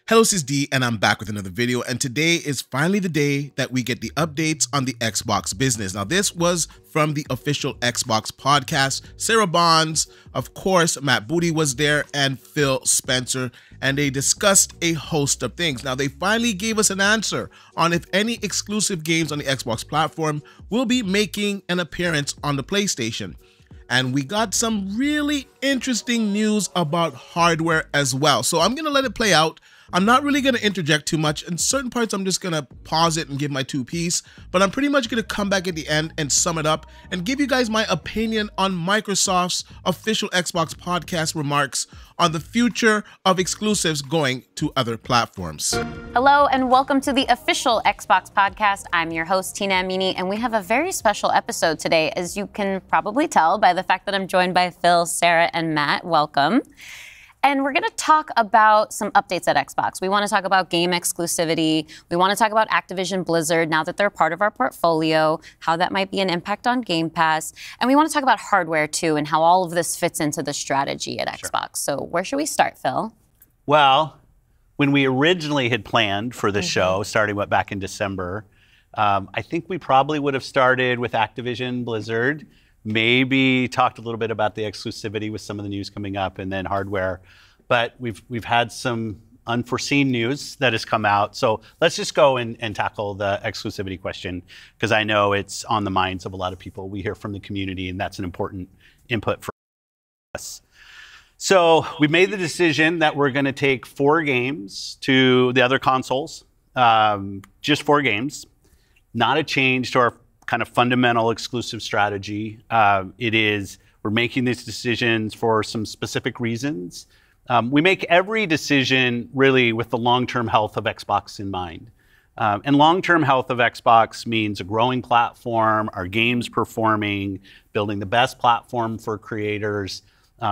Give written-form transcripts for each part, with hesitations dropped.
Hello, this is D, and I'm back with another video, and today is finally the day that we get the updates on the Xbox business. Now, this was from the official Xbox podcast. Sarah Bonds, of course, Matt Booty was there, and Phil Spencer, and they discussed a host of things. Now, they finally gave us an answer on if any exclusive games on the Xbox platform will be making an appearance on the PlayStation. And we got some really interesting news about hardware as well. So I'm gonna let it play out. I'm not really gonna interject too much. In certain parts, I'm just gonna pause it and give my two piece, but I'm pretty much gonna come back at the end and sum it up and give you guys my opinion on Microsoft's official Xbox podcast remarks on the future of exclusives going to other platforms. Hello and welcome to the official Xbox podcast. I'm your host, Tina Amini, and we have a very special episode today, as you can probably tell by the fact that I'm joined by Phil, Sarah, and Matt. Welcome. And we're going to talk about some updates at Xbox. We want to talk about game exclusivity. We want to talk about Activision Blizzard now that they're part of our portfolio, how that might be an impact on Game Pass. And we want to talk about hardware, too, and how all of this fits into the strategy at Xbox. So where should we start, Phil? Well, when we originally had planned for the show, starting back in December, I think we probably would have started with Activision Blizzard, maybe talked a little bit about the exclusivity with some of the news coming up, and then hardware. But we've had some unforeseen news that has come out. So let's just go and tackle the exclusivity question, because I know it's on the minds of a lot of people. We hear from the community, and that's an important input for us. So we made the decision that we're going to take 4 games to the other consoles, just 4 games, not a change to our kind of fundamental exclusive strategy. We're making these decisions for some specific reasons. We make every decision really with the long-term health of Xbox in mind. And long-term health of Xbox means a growing platform, our games performing, building the best platform for creators,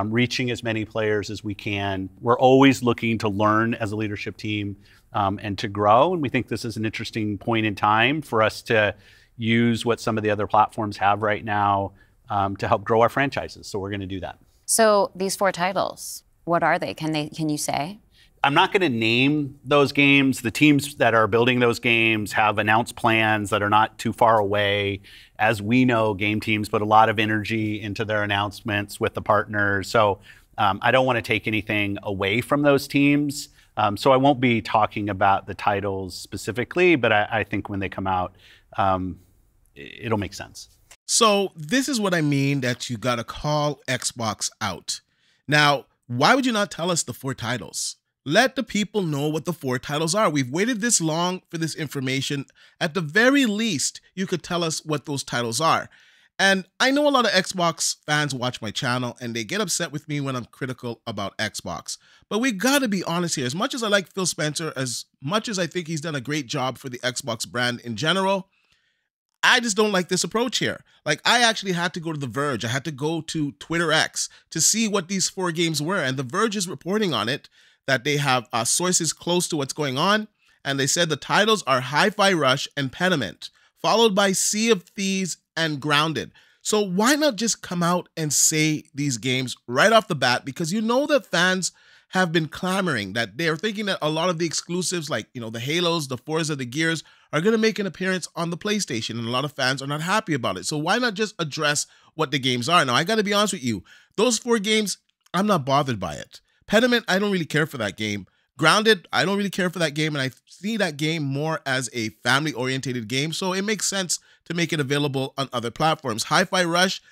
reaching as many players as we can. We're always looking to learn as a leadership team and to grow. And we think this is an interesting point in time for us to use what some of the other platforms have right now to help grow our franchises. So we're going to do that. So these 4 titles, what are they? Can you say? I'm not going to name those games. The teams that are building those games have announced plans that are not too far away. As we know, game teams put a lot of energy into their announcements with the partners. So I don't want to take anything away from those teams. So I won't be talking about the titles specifically, but I think when they come out, it'll make sense. So this is what I mean that you got to call Xbox out. Now, why would you not tell us the 4 titles? Let the people know what the 4 titles are. We've waited this long for this information. At the very least, you could tell us what those titles are. And I know a lot of Xbox fans watch my channel and they get upset with me when I'm critical about Xbox. But we gotta be honest here. As much as I like Phil Spencer, as much as I think he's done a great job for the Xbox brand in general, I just don't like this approach here. Like, I actually had to go to The Verge. I had to go to Twitter X to see what these 4 games were. And The Verge is reporting on it, that they have sources close to what's going on. And they said the titles are Hi-Fi Rush and Pentiment, followed by Sea of Thieves and Grounded. So why not just come out and say these games right off the bat? Because you know that fans have been clamoring, that they're thinking that a lot of the exclusives, like, you know, the Halos, the Forza, the Gears, are going to make an appearance on the PlayStation, and a lot of fans are not happy about it. So why not just address what the games are? Now, I got to be honest with you. Those 4 games, I'm not bothered by it. Pentiment, I don't really care for that game. Grounded, I don't really care for that game, and I see that game more as a family-oriented game, so it makes sense to make it available on other platforms. Hi-Fi Rush,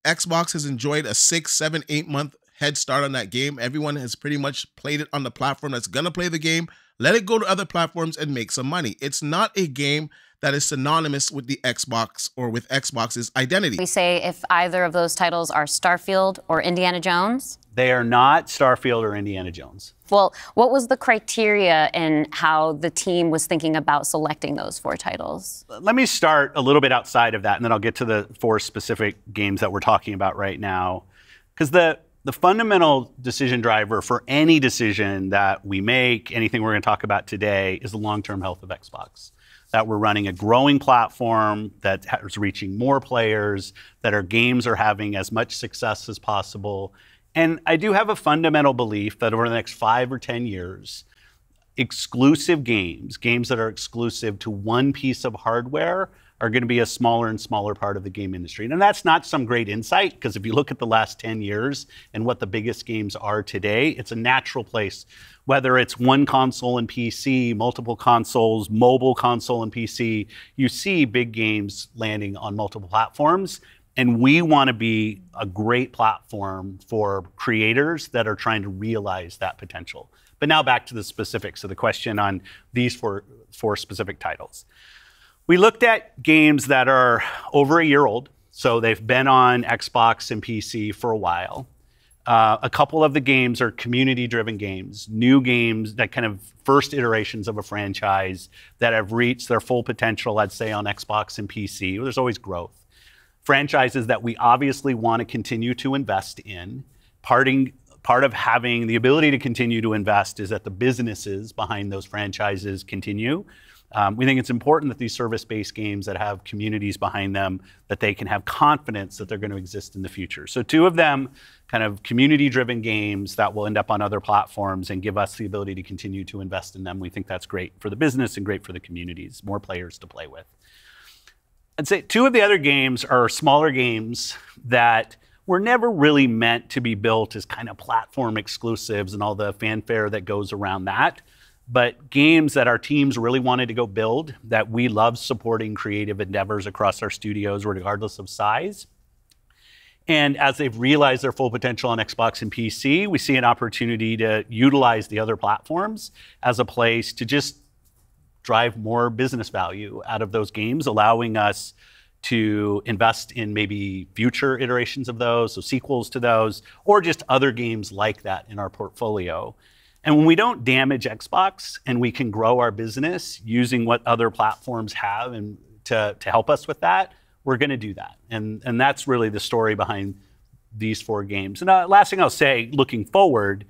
Xbox has enjoyed a 6, 7, 8 month head start on that game. Everyone has pretty much played it on the platform that's gonna play the game. Let it go to other platforms and make some money. It's not a game that is synonymous with the Xbox or with Xbox's identity. We say if either of those titles are Starfield or Indiana Jones? They are not Starfield or Indiana Jones. Well, what was the criteria in how the team was thinking about selecting those 4 titles? Let me start a little bit outside of that, and then I'll get to the 4 specific games that we're talking about right now. Because the fundamental decision driver for any decision that we make, anything we're going to talk about today, is the long-term health of Xbox. That we're running a growing platform that is reaching more players, that our games are having as much success as possible. And I do have a fundamental belief that over the next 5 or 10 years, exclusive games, games that are exclusive to one piece of hardware, are going to be a smaller and smaller part of the game industry. And that's not some great insight, because if you look at the last 10 years and what the biggest games are today, it's a natural place, whether it's one console and PC, multiple consoles, mobile console and PC, you see big games landing on multiple platforms. And we want to be a great platform for creators that are trying to realize that potential. But now back to the specifics of the question on these four specific titles. We looked at games that are over a year old, so they've been on Xbox and PC for a while. A couple of the games are community-driven games, new games that kind of first iterations of a franchise that have reached their full potential, I'd say, on Xbox and PC. There's always growth. Franchises that we obviously want to continue to invest in. Part of having the ability to continue to invest is that the businesses behind those franchises continue. We think it's important that these service-based games that have communities behind them, that they can have confidence that they're going to exist in the future. So two of them, kind of community-driven games that will end up on other platforms and give us the ability to continue to invest in them. We think that's great for the business and great for the communities, more players to play with. I'd say two of the other games are smaller games that were never really meant to be built as kind of platform exclusives and all the fanfare that goes around that. But games that our teams really wanted to go build, that we love supporting creative endeavors across our studios, regardless of size. And as they've realized their full potential on Xbox and PC, we see an opportunity to utilize the other platforms as a place to just drive more business value out of those games, allowing us to invest in maybe future iterations of those, so sequels to those, or just other games like that in our portfolio. And when we don't damage Xbox and we can grow our business using what other platforms have and to help us with that, we're going to do that. And that's really the story behind these four games. And last thing I'll say, looking forward,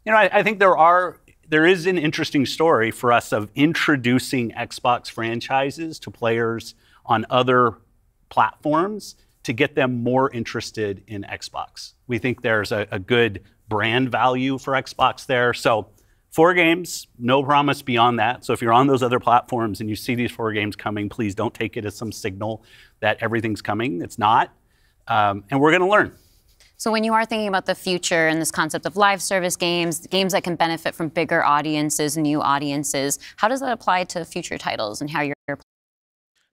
I think there is an interesting story for us of introducing Xbox franchises to players on other platforms to get them more interested in Xbox. We think there's a good brand value for Xbox there. So 4 games, no promise beyond that. So if you're on those other platforms and you see these 4 games coming, please don't take it as some signal that everything's coming. It's not. And we're going to learn. So when you are thinking about the future and this concept of live service games, games that can benefit from bigger audiences, new audiences, how does that apply to future titles and how you're...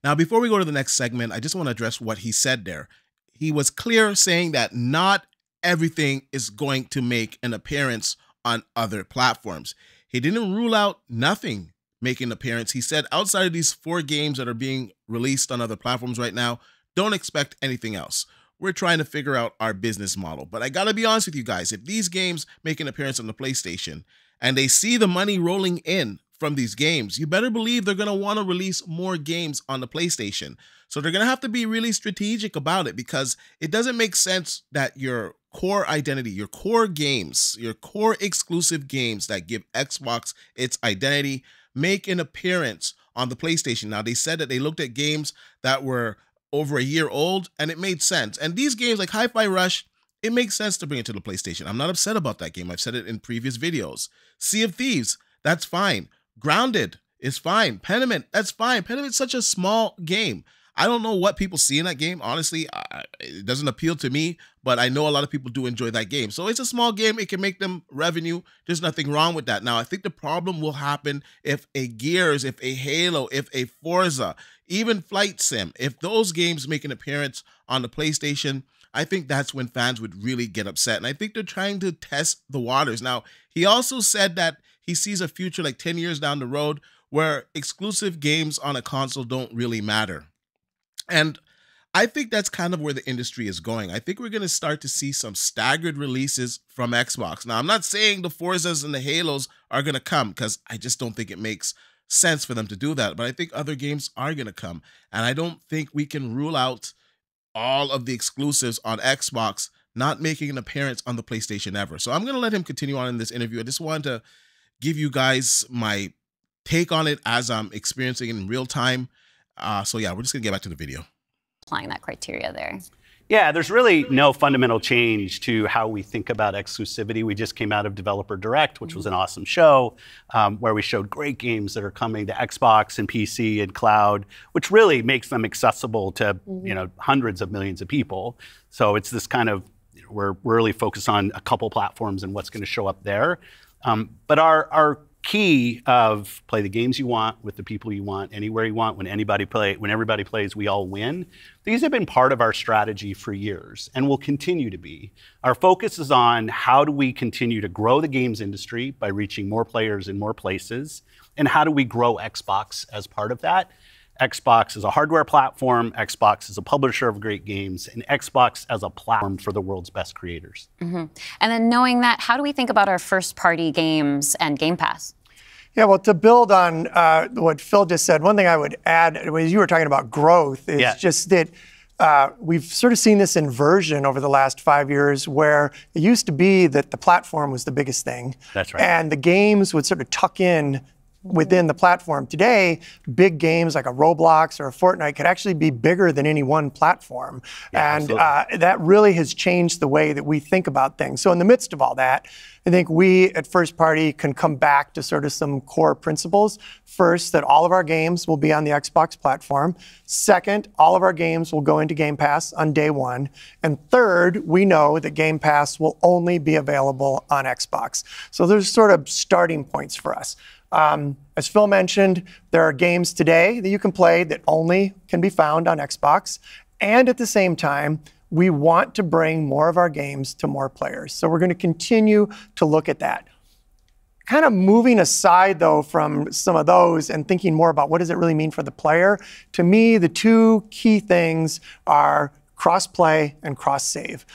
Now, before we go to the next segment, I just want to address what he said there. He was clear saying that not everything is going to make an appearance on other platforms. He didn't rule out nothing making an appearance. He said outside of these 4 games that are being released on other platforms right now, don't expect anything else. We're trying to figure out our business model. But I got to be honest with you guys, if these games make an appearance on the PlayStation and they see the money rolling in from these games, you better believe they're going to want to release more games on the PlayStation. So they're going to have to be really strategic about it, because it doesn't make sense that your core identity, your core games, your core exclusive games that give Xbox its identity make an appearance on the PlayStation. Now, they said that they looked at games that were over a year old, and it made sense. And these games like Hi-Fi Rush, it makes sense to bring it to the PlayStation. I'm not upset about that game. I've said it in previous videos. Sea of Thieves, that's fine. Grounded is fine. Pentiment, that's fine. Pentiment's such a small game. I don't know what people see in that game. Honestly, it doesn't appeal to me, but I know a lot of people do enjoy that game. So it's a small game. It can make them revenue. There's nothing wrong with that. Now, I think the problem will happen if a Gears, if a Halo, if a Forza, even Flight Sim, if those games make an appearance on the PlayStation, I think that's when fans would really get upset. And I think they're trying to test the waters. Now, he also said that he sees a future like 10 years down the road where exclusive games on a console don't really matter. And I think that's kind of where the industry is going. I think we're going to start to see some staggered releases from Xbox. Now, I'm not saying the Forzas and the Halos are going to come, because I just don't think it makes sense for them to do that. But I think other games are going to come. And I don't think we can rule out all of the exclusives on Xbox not making an appearance on the PlayStation ever. So I'm going to let him continue on in this interview. I just wanted to give you guys my take on it as I'm experiencing it in real time. So yeah, we're just gonna get back to the video. Applying that criteria there. Yeah, there's really no fundamental change to how we think about exclusivity. We just came out of Developer Direct, which was an awesome show, where we showed great games that are coming to Xbox and PC and cloud, which really makes them accessible to hundreds of millions of people. So it's this kind of, we're really focused on a couple platforms and what's going to show up there. But our key of play the games you want with the people you want, anywhere you want, when everybody plays, we all win. These have been part of our strategy for years and will continue to be. Our focus is on how do we continue to grow the games industry by reaching more players in more places, and how do we grow Xbox as part of that. Xbox is a hardware platform, Xbox is a publisher of great games, and Xbox as a platform for the world's best creators. And then knowing that, how do we think about our first-party games and Game Pass? Yeah, well, to build on what Phil just said, one thing I would add, as you were talking about growth, is just that we've sort of seen this inversion over the last 5 years, where it used to be that the platform was the biggest thing. That's right. And the games would sort of tuck in within the platform. Today, big games like a Roblox or a Fortnite could actually be bigger than any one platform. And that really has changed the way that we think about things. So in the midst of all that, I think we at First Party can come back to sort of some core principles. First, that all of our games will be on the Xbox platform. Second, all of our games will go into Game Pass on day one. And third, we know that Game Pass will only be available on Xbox. So there's sort of starting points for us. As Phil mentioned, there are games today that you can play that only can be found on Xbox. And at the same time, we want to bring more of our games to more players. So we're going to continue to look at that. Kind of moving aside, though, from some of those and thinking more about what does it really mean for the player, to me, the two key things are cross-play and cross-save.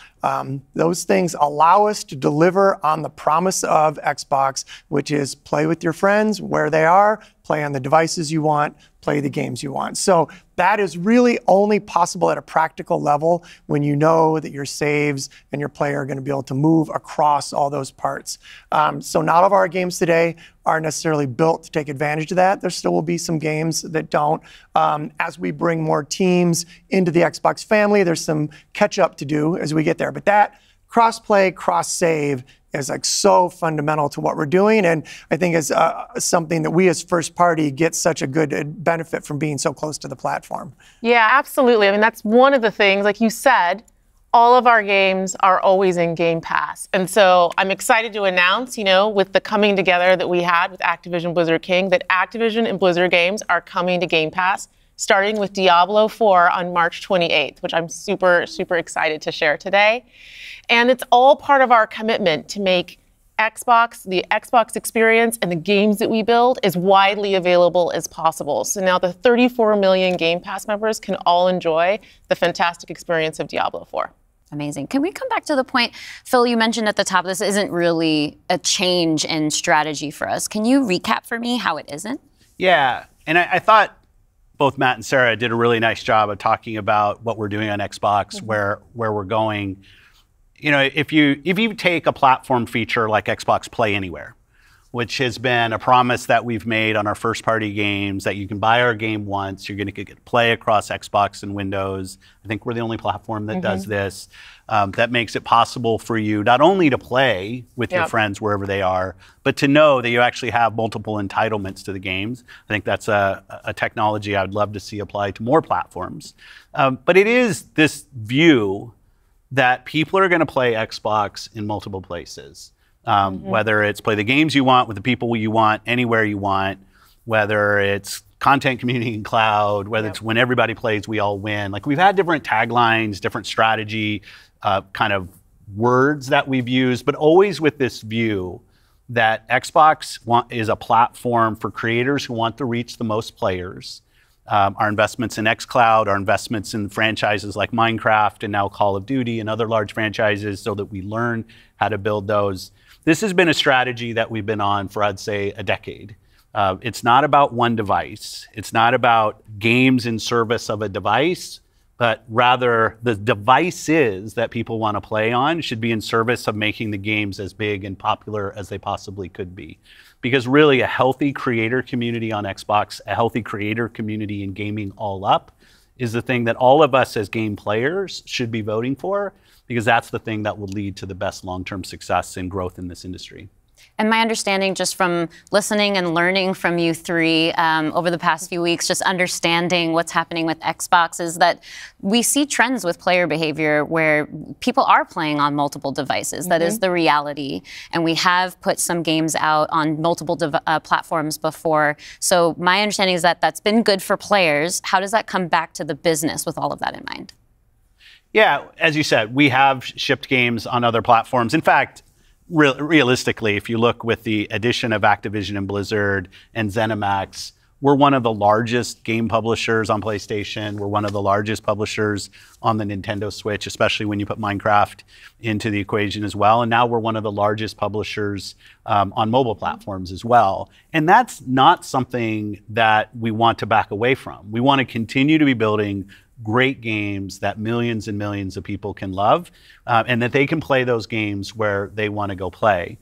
Those things allow us to deliver on the promise of Xbox, which is play with your friends where they are, play on the devices you want, play the games you want. So that is really only possible at a practical level when you know that your saves and your player are going to be able to move across all those parts. So not all of our games today are necessarily built to take advantage of that. There still will be some games that don't. As we bring more teams into the Xbox family, there's some catch up to do as we get there. But that cross-play, cross-save is like so fundamental to what we're doing, and I think is something that we as First Party get such a good benefit from being so close to the platform. Yeah, absolutely. I mean, that's one of the things, like you said, all of our games are always in Game Pass. And so I'm excited to announce, with the coming together that we had with Activision Blizzard King, that Activision and Blizzard games are coming to Game Pass, starting with Diablo 4 on March 28th, which I'm super, super excited to share today. And it's all part of our commitment to make Xbox, the Xbox experience, and the games that we build as widely available as possible. So now the 34 million Game Pass members can all enjoy the fantastic experience of Diablo 4. Amazing. Can we come back to the point, Phil, you mentioned at the top, this isn't really a change in strategy for us. Can you recap for me how it isn't? Yeah, and I thought both Matt and Sarah did a really nice job of talking about what we're doing on Xbox, where we're going. If you take a platform feature like Xbox Play Anywhere, which has been a promise that we've made on our first-party games, that you can buy our game once, you're going to get to play across Xbox and Windows. I think we're the only platform that does this. That makes it possible for you not only to play with your friends wherever they are, but to know that you actually have multiple entitlements to the games. I think that's a technology I would love to see applied to more platforms. But it is this view that people are going to play Xbox in multiple places. Whether it's play the games you want with the people you want, anywhere you want, whether it's content, community, and cloud, whether it's when everybody plays, we all win. Like, we've had different taglines, different strategy, kind of words that we've used, but always with this view that Xbox is a platform for creators who want to reach the most players. Our investments in xCloud, our investments in franchises like Minecraft and now Call of Duty and other large franchises so that we learn how to build those. This has been a strategy that we've been on for, I'd say, a decade. It's not about one device. It's not about games in service of a device, but rather the devices that people want to play on should be in service of making the games as big and popular as they possibly could be. Because really, a healthy creator community on Xbox, a healthy creator community in gaming all up, is the thing that all of us as game players should be voting for, because that's the thing that will lead to the best long-term success and growth in this industry. And my understanding, just from listening and learning from you three over the past few weeks, just understanding what's happening with Xbox, is that we see trends with player behavior where people are playing on multiple devices. That is the reality. And we have put some games out on multiple platforms before. So my understanding is that that's been good for players. How does that come back to the business with all of that in mind? Yeah, as you said, we have shipped games on other platforms. In fact, realistically, if you look with the addition of Activision and Blizzard and ZeniMax, we're one of the largest game publishers on PlayStation. We're one of the largest publishers on the Nintendo Switch, especially when you put Minecraft into the equation as well. And now we're one of the largest publishers on mobile platforms as well. And that's not something that we want to back away from. We want to continue to be building great games that millions and millions of people can love, and that they can play those games where they want to go play.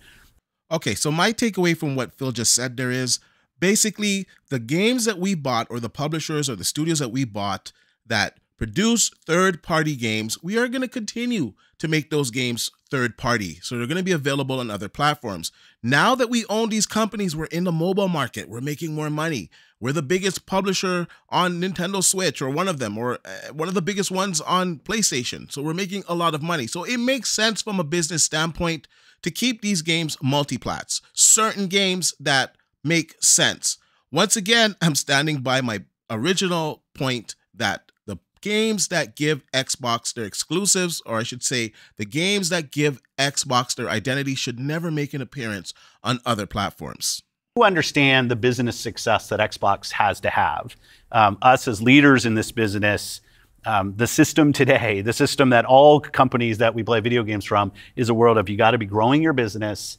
Okay, so my takeaway from what Phil just said there is, basically, the games that we bought, or the publishers or the studios that we bought that produce third-party games, we are going to continue to make those games third-party. So they're going to be available on other platforms. Now that we own these companies, we're in the mobile market. We're making more money. We're the biggest publisher on Nintendo Switch, or one of them, or one of the biggest ones on PlayStation. So we're making a lot of money. So it makes sense from a business standpoint to keep these games multi-plats. Certain games that make sense. Once again, I'm standing by my original point that the games that give Xbox their exclusives, or I should say, the games that give Xbox their identity, should never make an appearance on other platforms. To understand the business success that Xbox has to have. Us as leaders in this business, the system today, the system that all companies that we play video games from, is a world of you got to be growing your business.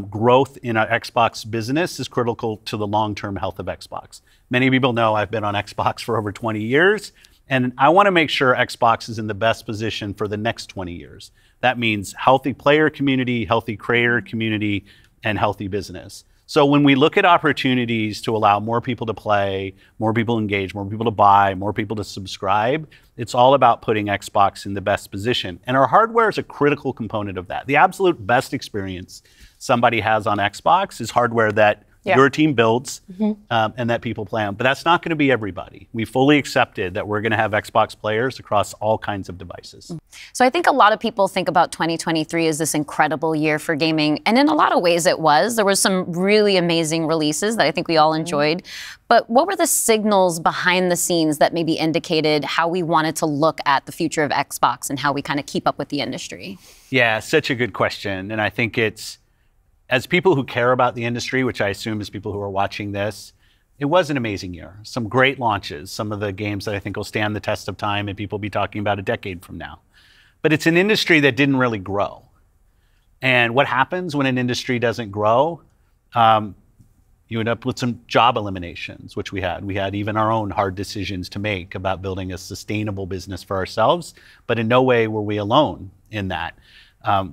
Growth in our Xbox business is critical to the long-term health of Xbox. Many people know I've been on Xbox for over 20 years, and I want to make sure Xbox is in the best position for the next 20 years. That means healthy player community, healthy creator community, and healthy business. So when we look at opportunities to allow more people to play, more people engage, more people to buy, more people to subscribe, it's all about putting Xbox in the best position. And our hardware is a critical component of that. The absolute best experience somebody has on Xbox is hardware that your team builds and that people play on. But that's not going to be everybody. We fully accepted that we're going to have Xbox players across all kinds of devices. So I think a lot of people think about 2023 as this incredible year for gaming. And in a lot of ways it was. There were some really amazing releases that I think we all enjoyed. But what were the signals behind the scenes that maybe indicated how we wanted to look at the future of Xbox and how we kind of keep up with the industry? Yeah, such a good question. And I think it's, as people who care about the industry, which I assume is people who are watching this, it was an amazing year. Some great launches, some of the games that I think will stand the test of time and people will be talking about a decade from now. But it's an industry that didn't really grow. And what happens when an industry doesn't grow? You end up with some job eliminations, which we had. We had even our own hard decisions to make about building a sustainable business for ourselves, but in no way were we alone in that.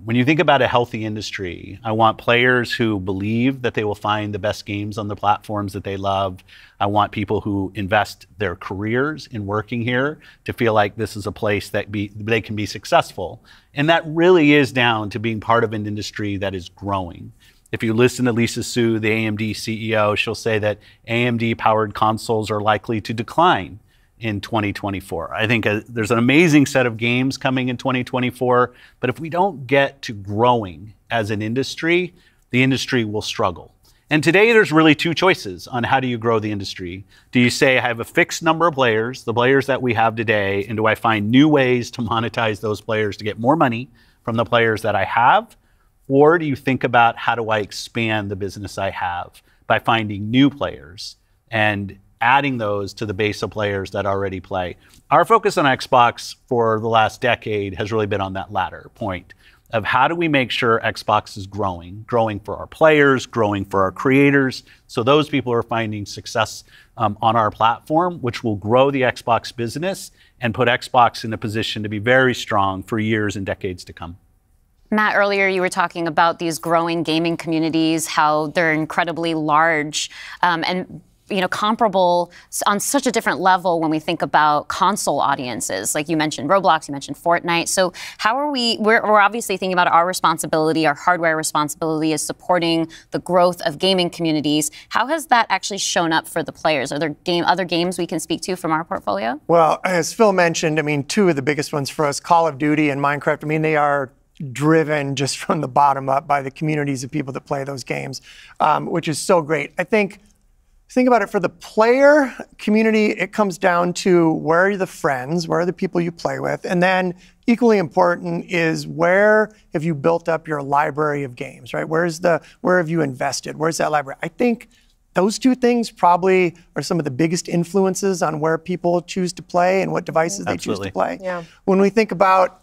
When you think about a healthy industry, I want players who believe that they will find the best games on the platforms that they love. I want people who invest their careers in working here to feel like this is a place that they can be successful. And that really is down to being part of an industry that is growing. If you listen to Lisa Su, the AMD CEO, she'll say that AMD-powered consoles are likely to decline in 2024. I think there's an amazing set of games coming in 2024, but if we don't get to growing as an industry, the industry will struggle. And today there's really two choices on how do you grow the industry. Do you say I have a fixed number of players, the players that we have today, and do I find new ways to monetize those players to get more money from the players that I have? Or do you think about how do I expand the business I have by finding new players and adding those to the base of players that already play? Our focus on Xbox for the last decade has really been on that latter point of how do we make sure Xbox is growing for our players, growing for our creators, so those people are finding success on our platform, which will grow the Xbox business and put Xbox in a position to be very strong for years and decades to come. Matt, earlier you were talking about these growing gaming communities, how they're incredibly large, and comparable on such a different level when we think about console audiences. Like you mentioned Roblox, you mentioned Fortnite. So how are we're obviously thinking about our responsibility, our hardware responsibility is supporting the growth of gaming communities. How has that actually shown up for the players? Are there other games we can speak to from our portfolio? Well, as Phil mentioned, I mean, two of the biggest ones for us, Call of Duty and Minecraft, I mean, they are driven just from the bottom up by the communities of people that play those games, which is so great. I think about it, for the player community, it comes down to where are the friends, where are the people you play with, and then equally important is where have you built up your library of games, right? Where have you invested? Where's that library? I think those two things probably are some of the biggest influences on where people choose to play and what devices they choose to play. Yeah. When we think about,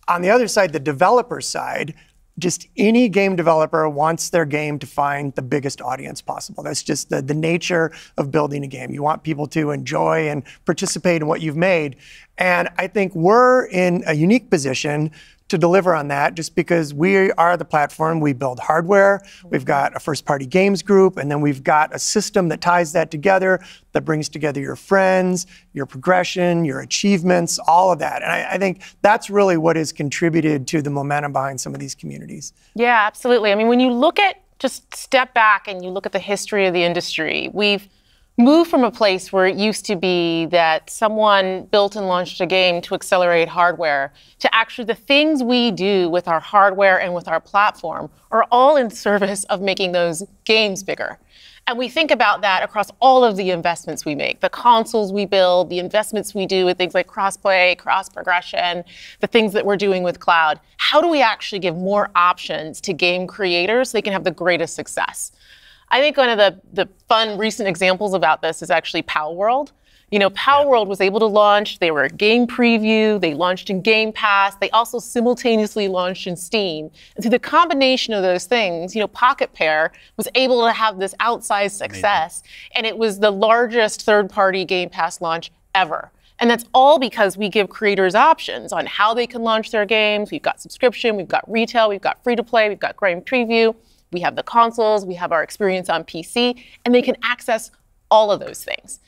on the other side, the developer side, just any game developer wants their game to find the biggest audience possible. That's just the nature of building a game. You want people to enjoy and participate in what you've made. And I think we're in a unique position to deliver on that just because we are the platform. We build hardware, we've got a first-party games group, and then we've got a system that ties that together, that brings together your friends, your progression, your achievements, all of that. And I think that's really what has contributed to the momentum behind some of these communities. Yeah, absolutely. I mean, when you look at, just step back and you look at the history of the industry, we've moved from a place where it used to be that someone built and launched a game to accelerate hardware to actually the things we do with our hardware and with our platform are all in service of making those games bigger. And we think about that across all of the investments we make, the consoles we build, the investments we do with things like cross-play, cross-progression, the things that we're doing with cloud. How do we actually give more options to game creators so they can have the greatest success? I think one of the fun recent examples about this is actually Palworld. Palworld was able to launch, they were a game preview, they launched in Game Pass, they also simultaneously launched in Steam. And through the combination of those things, Pocket Pair was able to have this outsized success, and it was the largest third-party Game Pass launch ever. And that's all because we give creators options on how they can launch their games. We've got subscription, we've got retail, we've got free-to-play, we've got game preview. We have the consoles, we have our experience on PC, and they can access all of those things.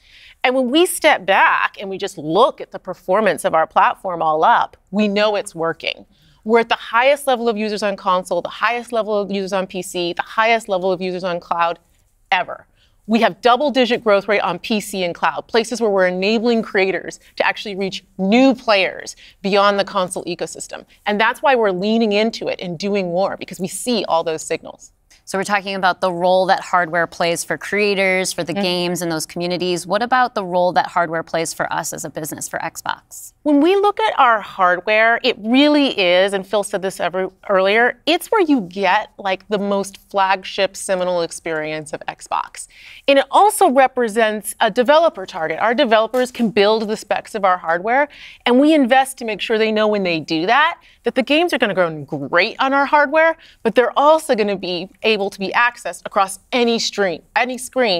And when we step back and we just look at the performance of our platform all up, we know it's working. We're at the highest level of users on console, the highest level of users on PC, the highest level of users on cloud ever. We have double-digit growth rate on PC and cloud, places where we're enabling creators to actually reach new players beyond the console ecosystem. And that's why we're leaning into it and doing more, because we see all those signals. So we're talking about the role that hardware plays for creators, for the games and those communities. What about the role that hardware plays for us as a business, for Xbox? When we look at our hardware, it really is, and Phil said this earlier, it's where you get like the most flagship seminal experience of Xbox. And it also represents a developer target. Our developers can build the specs of our hardware, and we invest to make sure they know when they do that the games are going to run great on our hardware, but they're also going to be able to be accessed across any screen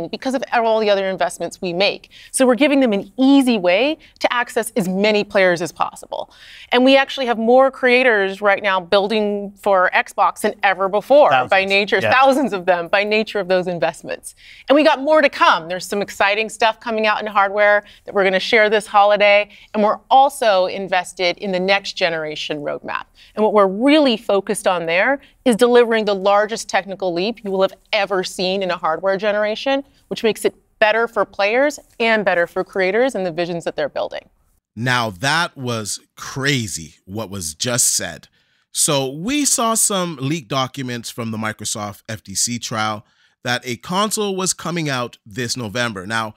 because of all the other investments we make. So we're giving them an easy way to access as many players as possible. And we actually have more creators right now building for Xbox than ever before by nature, thousands of them by nature of those investments. And we got more to come. There's some exciting stuff coming out in hardware that we're going to share this holiday. And we're also invested in the next generation roadmap. And what we're really focused on there is delivering the largest technical leap you will have ever seen in a hardware generation, which makes it better for players and better for creators and the visions that they're building. Now that was crazy what was just said. So we saw some leaked documents from the Microsoft FTC trial that a console was coming out this November. Now,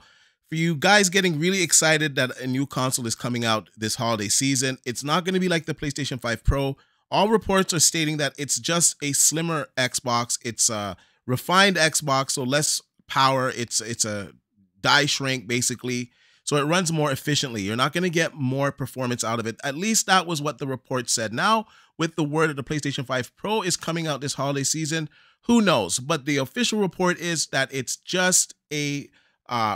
for you guys getting really excited that a new console is coming out this holiday season, it's not going to be like the PlayStation 5 Pro. All reports are stating that it's just a slimmer Xbox. It's a refined Xbox, so less power. It's a die shrink, basically. So it runs more efficiently. You're not going to get more performance out of it. At least that was what the report said. Now, with the word that the PlayStation 5 Pro is coming out this holiday season, who knows? But the official report is that it's just a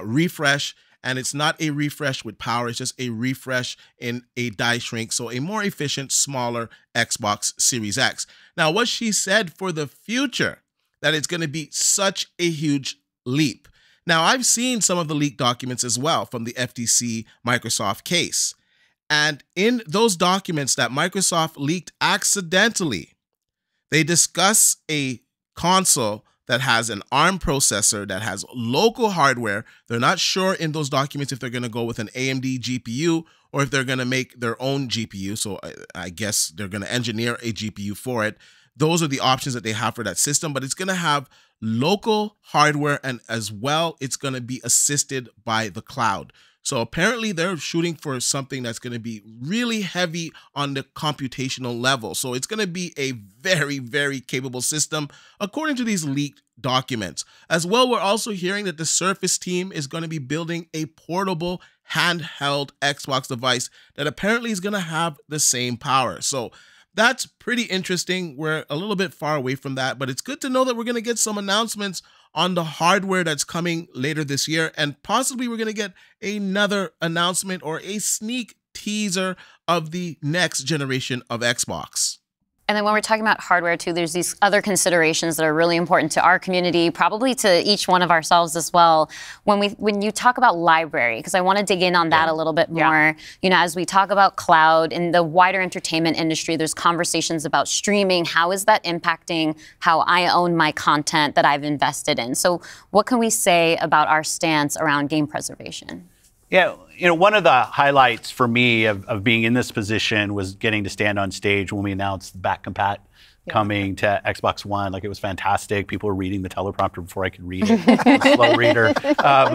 refresh, and it's not a refresh with power. It's just a refresh in a die shrink, so a more efficient, smaller Xbox Series X. Now, what she said for the future, that it's going to be such a huge leap. Now, I've seen some of the leaked documents as well from the FTC Microsoft case. And in those documents that Microsoft leaked accidentally, they discuss a console that has an ARM processor, that has local hardware. They're not sure in those documents if they're going to go with an AMD GPU or if they're going to make their own GPU. So I guess they're going to engineer a GPU for it. Those are the options that they have for that system, but it's going to have local hardware, and as well, it's going to be assisted by the cloud. So apparently they're shooting for something that's going to be really heavy on the computational level. So it's going to be a very, very capable system, according to these leaked documents. As well, we're also hearing that the Surface team is going to be building a portable handheld Xbox device that apparently is going to have the same power. So that's pretty interesting. We're a little bit far away from that, but it's good to know that we're going to get some announcements on the hardware that's coming later this year, and possibly we're going to get another announcement or a sneak teaser of the next generation of Xbox. And then when we're talking about hardware too, there's these other considerations that are really important to our community, probably to each one of ourselves as well. When you talk about library, because I want to dig in on that a little bit more. You know, as we talk about cloud in the wider entertainment industry, there's conversations about streaming. How is that impacting how I own my content that I've invested in? So what can we say about our stance around game preservation? Yeah, you know, one of the highlights for me of being in this position was getting to stand on stage when we announced the back compat coming to Xbox One. Like, it was fantastic. People were reading the teleprompter before I could read it. I'm a slow reader,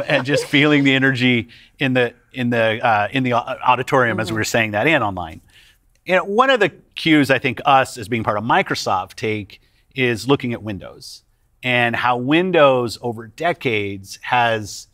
and just feeling the energy in the auditorium as we were saying that and online. You know, one of the cues I think us as being part of Microsoft take is looking at Windows and how Windows over decades has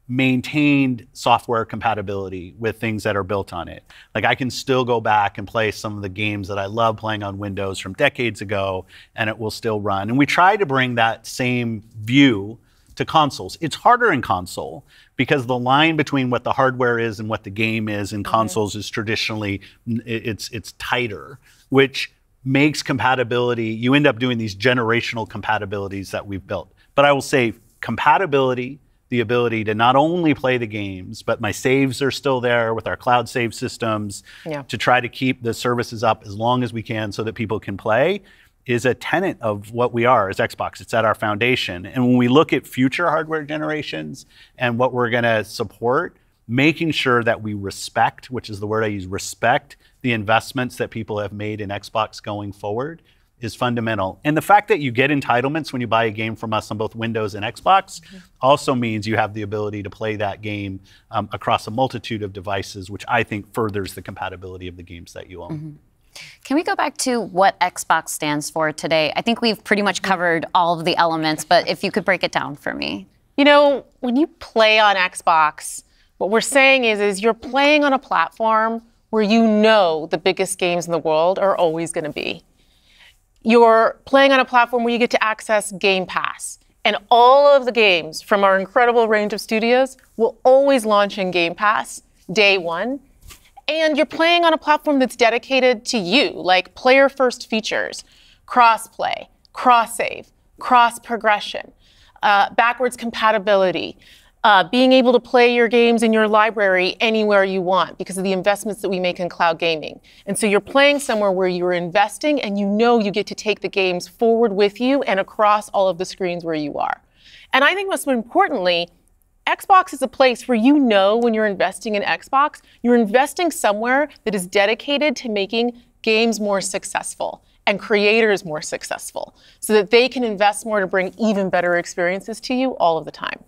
maintained software compatibility with things that are built on it. Like, I can still go back and play some of the games that I love playing on Windows from decades ago, and it will still run. And we try to bring that same view to consoles. It's harder in console because the line between what the hardware is and what the game is in consoles is traditionally, it's tighter, which makes compatibility, you end up doing these generational compatibilities that we've built. But I will say compatibility, the ability to not only play the games, but my saves are still there with our cloud save systems to try to keep the services up as long as we can so that people can play, is a tenet of what we are as Xbox. It's at our foundation. And when we look at future hardware generations and what we're going to support, making sure that we respect, which is the word I use, respect the investments that people have made in Xbox going forward is fundamental. And the fact that you get entitlements when you buy a game from us on both Windows and Xbox also means you have the ability to play that game across a multitude of devices, which I think furthers the compatibility of the games that you own. Can we go back to what Xbox stands for today? I think we've pretty much covered all of the elements, but if you could break it down for me. You know, when you play on Xbox, what we're saying is you're playing on a platform where you know the biggest games in the world are always going to be. You're playing on a platform where you get to access Game Pass. And all of the games from our incredible range of studios will always launch in Game Pass day one. And you're playing on a platform that's dedicated to you, like player-first features, cross-play, cross-save, cross-progression, backwards compatibility, being able to play your games in your library anywhere you want because of the investments that we make in cloud gaming. And so you're playing somewhere where you're investing and you know you get to take the games forward with you and across all of the screens where you are. And I think most importantly, Xbox is a place where you know when you're investing in Xbox, you're investing somewhere that is dedicated to making games more successful and creators more successful so that they can invest more to bring even better experiences to you all of the time.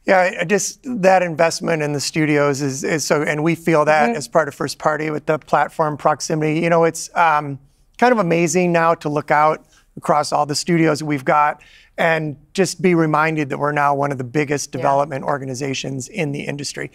Yeah, just that investment in the studios is so, and we feel that as part of first party with the platform proximity. You know, it's kind of amazing now to look out across all the studios we've got and just be reminded that we're now one of the biggest development organizations in the industry.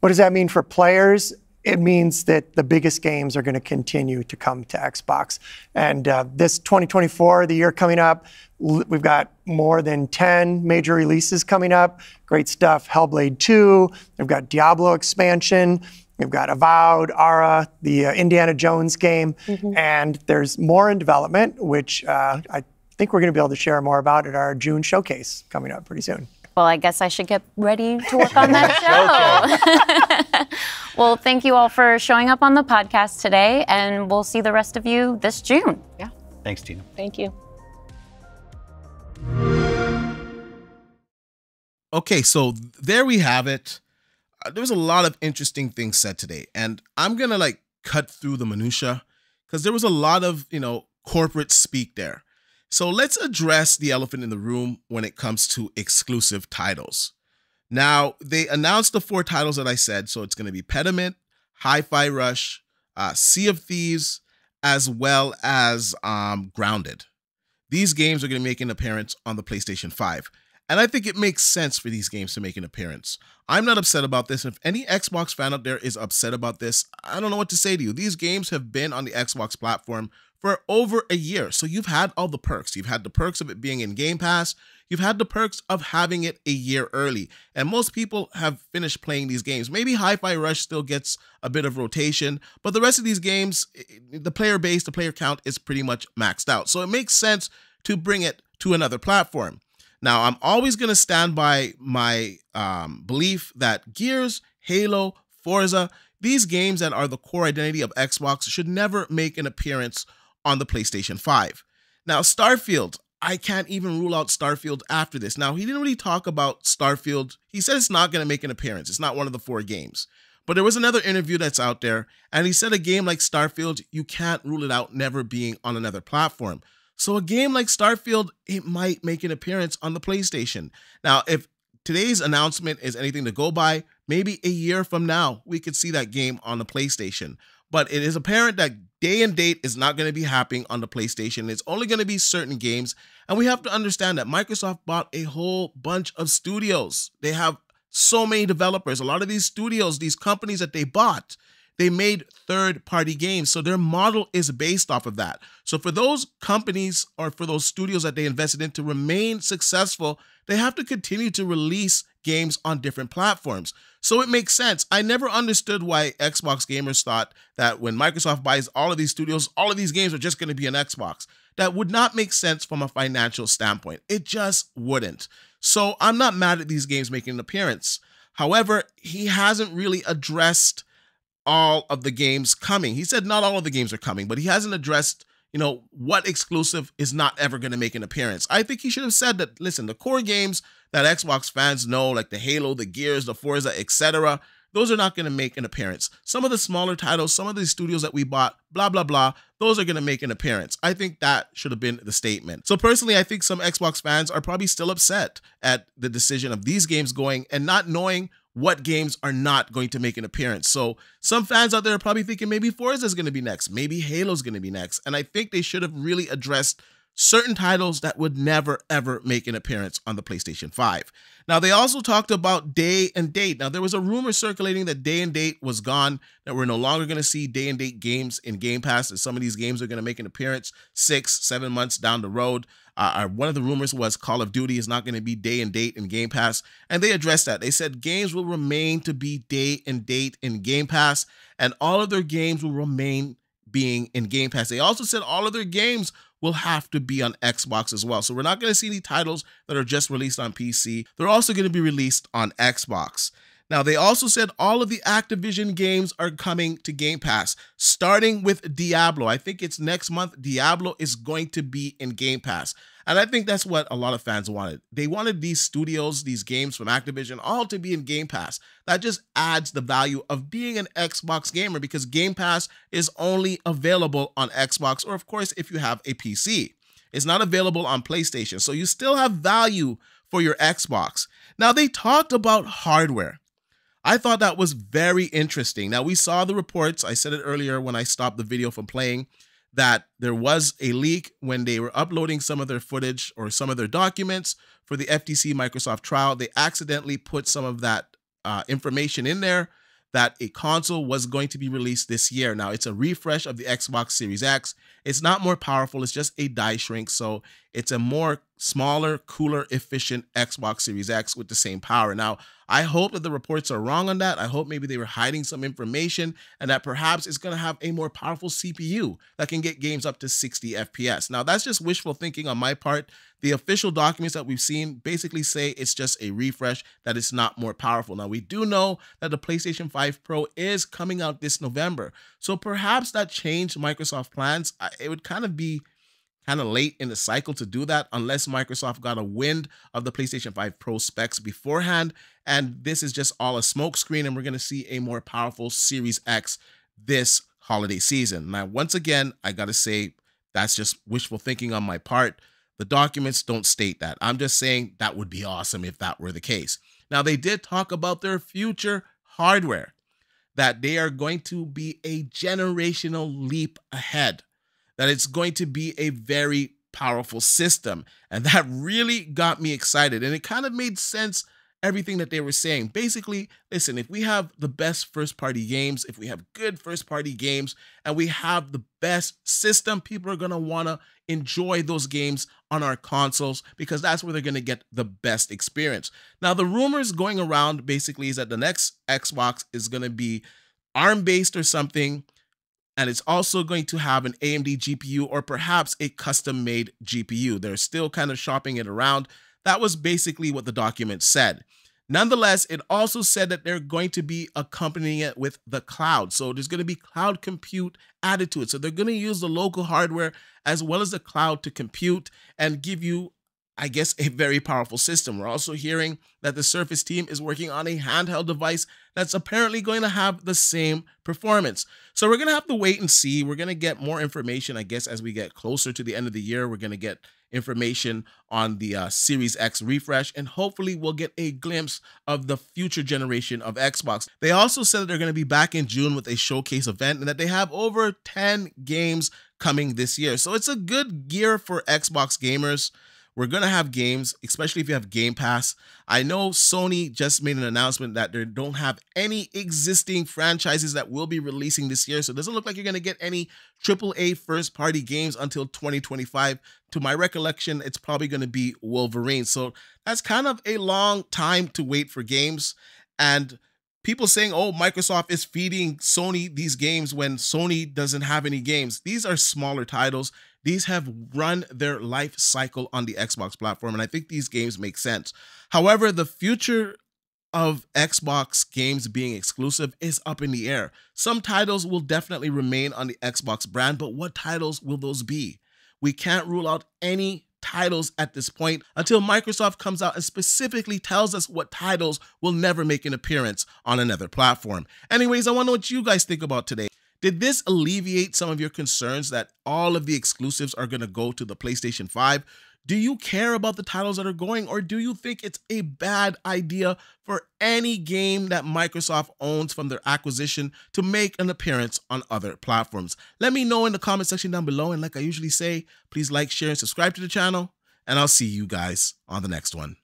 What does that mean for players? It means that the biggest games are going to continue to come to Xbox. And this 2024, the year coming up, we've got more than 10 major releases coming up. Great stuff. Hellblade 2. We've got Diablo expansion. We've got Avowed, Ara, the Indiana Jones game. And there's more in development, which I think we're going to be able to share more about at our June showcase coming up pretty soon. Well, I guess I should get ready to work on that show. Well, thank you all for showing up on the podcast today, and we'll see the rest of you this June. Yeah. Thanks, Tina. Thank you. Okay, so there we have it. There was a lot of interesting things said today, and I'm gonna like cut through the minutia because there was a lot of, corporate speak there. So let's address the elephant in the room when it comes to exclusive titles. Now, they announced the 4 titles that I said, so it's gonna be Pediment, Hi-Fi Rush, Sea of Thieves, as well as Grounded. These games are gonna make an appearance on the PlayStation 5. And I think it makes sense for these games to make an appearance. I'm not upset about this. If any Xbox fan out there is upset about this, I don't know what to say to you. These games have been on the Xbox platform for over a year. So you've had all the perks. You've had the perks of it being in Game Pass. You've had the perks of having it a year early. And most people have finished playing these games. Maybe Hi-Fi Rush still gets a bit of rotation, but the rest of these games, the player base, the player count is pretty much maxed out. So it makes sense to bring it to another platform. Now, I'm always going to stand by my belief that Gears, Halo, Forza, these games that are the core identity of Xbox should never make an appearance on the PlayStation 5. Now, Starfield, I can't even rule out Starfield after this. Now, he didn't really talk about Starfield. He said it's not going to make an appearance. It's not one of the 4 games. But there was another interview that's out there, and he said a game like Starfield, you can't rule it out never being on another platform. So a game like Starfield, it might make an appearance on the PlayStation. Now, if today's announcement is anything to go by, maybe a year from now, we could see that game on the PlayStation. But it is apparent that day and date is not going to be happening on the PlayStation. It's only going to be certain games. And we have to understand that Microsoft bought a whole bunch of studios. They have so many developers. A lot of these studios, these companies that they bought, they made third-party games, so their model is based off of that. So for those companies or for those studios that they invested in to remain successful, they have to continue to release games on different platforms. So it makes sense. I never understood why Xbox gamers thought that when Microsoft buys all of these studios, all of these games are just going to be on Xbox. That would not make sense from a financial standpoint. It just wouldn't. So I'm not mad at these games making an appearance. However, he hasn't really addressed all of the games coming. He said not all of the games are coming, but he hasn't addressed, what exclusive is not ever going to make an appearance. I think he should have said that, listen, the core games that Xbox fans know, like the Halo, the Gears, the Forza, etc., those are not going to make an appearance. Some of the smaller titles, some of the studios that we bought, blah, blah, blah, those are going to make an appearance. I think that should have been the statement. So personally, I think some Xbox fans are probably still upset at the decision of these games going and not knowing what games are not going to make an appearance. So some fans out there are probably thinking maybe Forza is going to be next, maybe Halo's going to be next. And I think they should have really addressed certain titles that would never, ever make an appearance on the PlayStation 5. Now, they also talked about day and date. Now, there was a rumor circulating that day and date was gone, that we're no longer going to see day and date games in Game Pass, and some of these games are going to make an appearance 6-7 months down the road. One of the rumors was Call of Duty is not going to be day and date in Game Pass, and they addressed that. They said games will remain to be day and date in Game Pass, and all of their games will remain being in Game Pass. They also said all of their games will have to be on Xbox as well. So we're not going to see any titles that are just released on PC. They're also going to be released on Xbox. Now, they also said all of the Activision games are coming to Game Pass, starting with Diablo. I think it's next month. Diablo is going to be in Game Pass. And I think that's what a lot of fans wanted. They wanted these studios, these games from Activision, all to be in Game Pass. That just adds the value of being an Xbox gamer because Game Pass is only available on Xbox or, of course, if you have a PC. It's not available on PlayStation. So you still have value for your Xbox. Now, they talked about hardware. I thought that was very interesting. Now, we saw the reports. I said it earlier when I stopped the video from playing, that there was a leak when they were uploading some of their footage or some of their documents for the FTC Microsoft trial. They accidentally put some of that information in there that a console was going to be released this year. Now, it's a refresh of the Xbox Series X. It's not more powerful. It's just a die shrink. So it's a more smaller, cooler, efficient Xbox Series X with the same power. Now, I hope that the reports are wrong on that. I hope maybe they were hiding some information and that perhaps it's going to have a more powerful CPU that can get games up to 60 FPS. Now, that's just wishful thinking on my part. The official documents that we've seen basically say it's just a refresh, that it's not more powerful. Now, we do know that the PlayStation 5 Pro is coming out this November. So perhaps that changed Microsoft plans. It would kind of be late in the cycle to do that unless Microsoft got a wind of the PlayStation 5 Pro specs beforehand. And this is just all a smokescreen, and we're going to see a more powerful Series X this holiday season. Now, once again, I got to say that's just wishful thinking on my part. The documents don't state that. I'm just saying that would be awesome if that were the case. Now, they did talk about their future hardware, that they are going to be a generational leap ahead, that it's going to be a very powerful system. And that really got me excited. And it kind of made sense, everything that they were saying. Basically, listen, if we have the best first-party games, if we have good first-party games, and we have the best system, people are going to want to enjoy those games on our consoles because that's where they're going to get the best experience. Now, the rumors going around basically is that the next Xbox is going to be ARM-based or something, and it's also going to have an AMD GPU or perhaps a custom-made GPU. They're still kind of shopping it around. That was basically what the document said. Nonetheless, it also said that they're going to be accompanying it with the cloud. So there's going to be cloud compute added to it. So they're going to use the local hardware as well as the cloud to compute and give you, I guess, a very powerful system. We're also hearing that the Surface team is working on a handheld device that's apparently going to have the same performance. So we're going to have to wait and see. We're going to get more information, I guess, as we get closer to the end of the year. We're going to get information on the Series X refresh, and hopefully we'll get a glimpse of the future generation of Xbox. They also said that they're going to be back in June with a showcase event and that they have over 10 games coming this year. So it's a good year for Xbox gamers. We're going to have games, especially if you have Game Pass. I know Sony just made an announcement that they don't have any existing franchises that will be releasing this year. So it doesn't look like you're going to get any AAA first-party games until 2025. To my recollection, it's probably going to be Wolverine. So that's kind of a long time to wait for games. And people saying, oh, Microsoft is feeding Sony these games when Sony doesn't have any games. These are smaller titles. These have run their life cycle on the Xbox platform, and I think these games make sense. However, the future of Xbox games being exclusive is up in the air. Some titles will definitely remain on the Xbox brand, but what titles will those be? We can't rule out any titles at this point until Microsoft comes out and specifically tells us what titles will never make an appearance on another platform. Anyways, I want to know what you guys think about today. Did this alleviate some of your concerns that all of the exclusives are going to go to the PlayStation 5? Do you care about the titles that are going, or do you think it's a bad idea for any game that Microsoft owns from their acquisition to make an appearance on other platforms? Let me know in the comment section down below, and like I usually say, please like, share, and subscribe to the channel, and I'll see you guys on the next one.